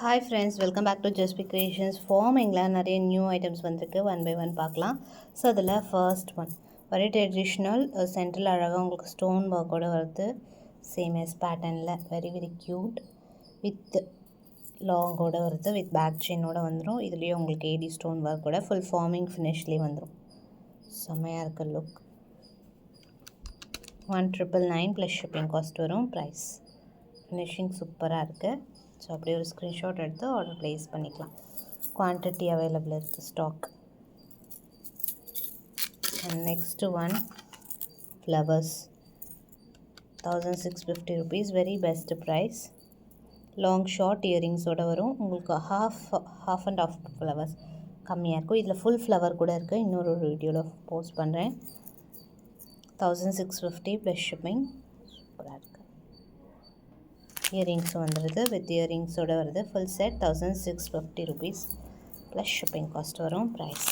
Hi friends, welcome back to ஜஸ்பி creations. ஃபார்மிங்கில் நிறைய நியூ ஐட்டம்ஸ் வந்திருக்கு. ஒன் பை ஒன் பார்க்கலாம். ஸோ அதில் first one very traditional, central அழகாக உங்களுக்கு ஸ்டோன் ஒர்க்கோடு வருது. சேம் எஸ் பேட்டர்னில் வெரி வெரி க்யூட் வித் லாங்கோடு வருது. வித் பேக் செயினோடு வந்துடும். இதுலேயும் உங்களுக்கு ஏடி ஸ்டோன் ஒர்க்கோட ஃபுல் ஃபார்மிங் ஃபினிஷ்லேயே வந்துடும். செம்மையாக இருக்குது லுக். 1999 ப்ளஸ் ஷிப்பிங் காஸ்ட் வரும். ப்ரைஸ் ஃபினிஷிங் சூப்பராக இருக்குது. ஸோ அப்படியே ஒரு ஸ்க்ரீன்ஷாட் எடுத்து ஆர்டர் ப்ளேஸ் பண்ணிக்கலாம். குவான்டிட்டி அவைலபிள் இருக்குது, stock. And next one flowers 1650 rupees, very best price. Long short இயரிங்ஸோடு வரும். உங்களுக்கு ஹாஃப் அண்ட் ஆஃப் ஃப்ளவர்ஸ் கம்மியாக இருக்கும். இதில் ஃபுல் ஃப்ளவர் கூட இருக்குது. இன்னொரு வீடியோவில் போஸ்ட் பண்ணுறேன். 1650 ப்ளஸ் ஷிப்பிங். சூப்பராக இருக்குது. இயரிங்ஸும் வந்துடுது. வித் இயரிங்ஸோடு வருது. Full set 1650 rupees plus shipping cost வரும். ப்ரைஸ்.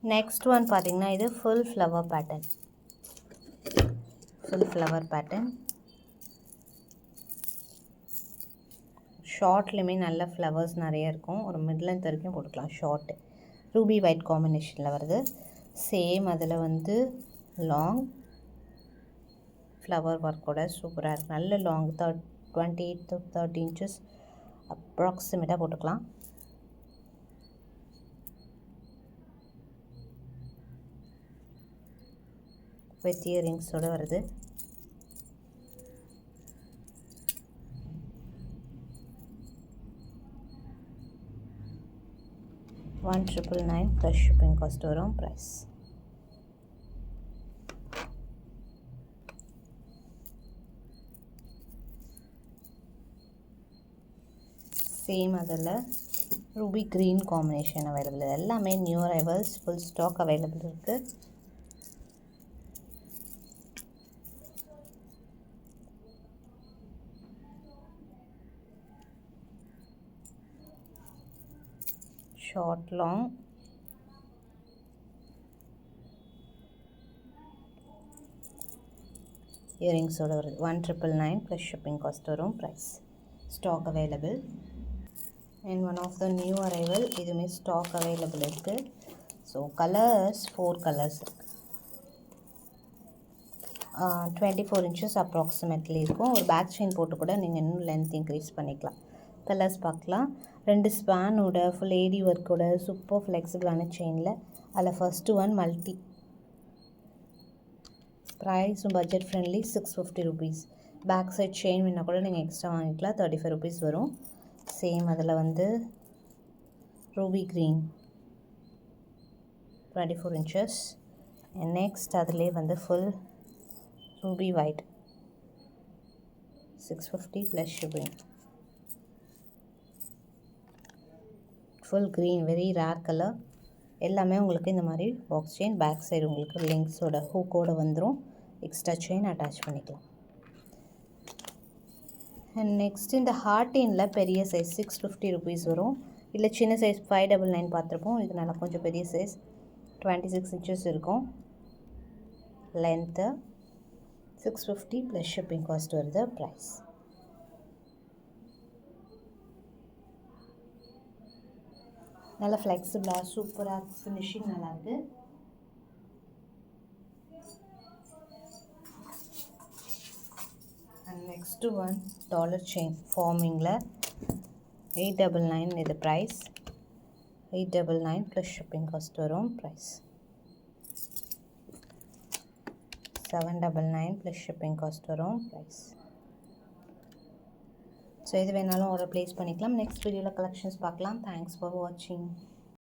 நெக்ஸ்ட் ஒன் பார்த்திங்கன்னா இது full flower pattern. Full flower pattern ஷார்ட்லேயுமே நல்ல ஃப்ளவர்ஸ் நிறைய இருக்கும். ஒரு மிட் லென்த் வரைக்கும் போட்டுக்கலாம். ஷார்ட்டு ரூபி ஒயிட் காம்பினேஷனில் வருது. சேம் அதில் வந்து லாங் ஃப்ளவர் ஒர்க்கோட சூப்பராக இருக்குது. நல்ல லாங் 28 to 30 inches அப்ராக்சிமேட்டாக போட்டுக்கலாம். வித் இயரிங்ஸோடு வருது. $1,999 ப்ளஸ் ஷிப்பிங் காஸ்ட் வரும். ப்ரைஸ். சேம் அதில் ரூபி க்ரீன் காம்பினேஷன் அவைலபிள். எல்லாமே new arrivals. Full stock available இருக்குது. ஷார்ட் லாங் இயரிங்ஸோடு வருது. 1999 ப்ளஸ் ஷிப்பிங் காஸ்ட் வரும். Price. Stock available. And one of the new arrival. இதுவுமே ஸ்டாக் அவைலபிள் இருக்குது. ஸோ கலர்ஸ் 4 கலர்ஸ் இருக்குது. 24 inches அப்ராக்சிமேட்லி இருக்கும். ஒரு பேக் செயின் போட்டு கூட நீங்கள் இன்னும் லென்த் இன்க்ரீஸ் பண்ணிக்கலாம். கலர்ஸ் பார்க்கலாம். 2 ஸ்பேனோட ஃபுல் ஏடி ஒர்க்கோட சூப்பர் ஃப்ளெக்சிபிளான செயினில். அதில் ஃபஸ்ட்டு ஒன் மல்டி. ப்ரைஸும் budget friendly, 650 rupees. Back side chain வேணால் கூட நீங்கள் எக்ஸ்ட்ரா வாங்கிக்கலாம். 35 rupees வரும். சேம் அதில் வந்து Ruby green 24 inches. And next அதிலே வந்து full Ruby white 650 plus shipping. Full green very rare colour. எல்லாமே உங்களுக்கு இந்த மாதிரி பாக்ஸ் செயின். பேக் சைடு உங்களுக்கு லிங்க்ஸோட ஹூக்கோடு வந்துடும். எக்ஸ்ட்ரா செயின் அட்டாச் பண்ணிக்கலாம். அண்ட் நெக்ஸ்ட் இந்த ஹார்டினில் பெரிய சைஸ் 650 rupees வரும். இல்லை சின்ன சைஸ் 599 பார்த்துருப்போம். இது நல்லா கொஞ்சம் பெரிய சைஸ் 26 inches இருக்கும். லென்த்து 650 ப்ளஸ் ஷிப்பிங் காஸ்ட் வருது. ப்ரைஸ். நல்லா ஃப்ளெக்சிபிளாக சூப்பராக ஃபினிஷிங் நல்லாயிருக்கு. And next one dollar chain ஃபார்மிங்கில் 899 இது ப்ரைஸ். 899 ப்ளஸ் ஷிப்பிங் காஸ்ட் வரும். ப்ரைஸ் 799 ப்ளஸ் ஷிப்பிங் காஸ்ட் வரும். ப்ரைஸ். ஸோ இது வேணாலும் ஆர்டர் ப்ளேஸ் பண்ணிக்கலாம். நெக்ஸ்ட் வீடியோவில் கலெக்ஷன்ஸ் பார்க்கலாம். தேங்க்ஸ் ஃபார் வாட்சிங்.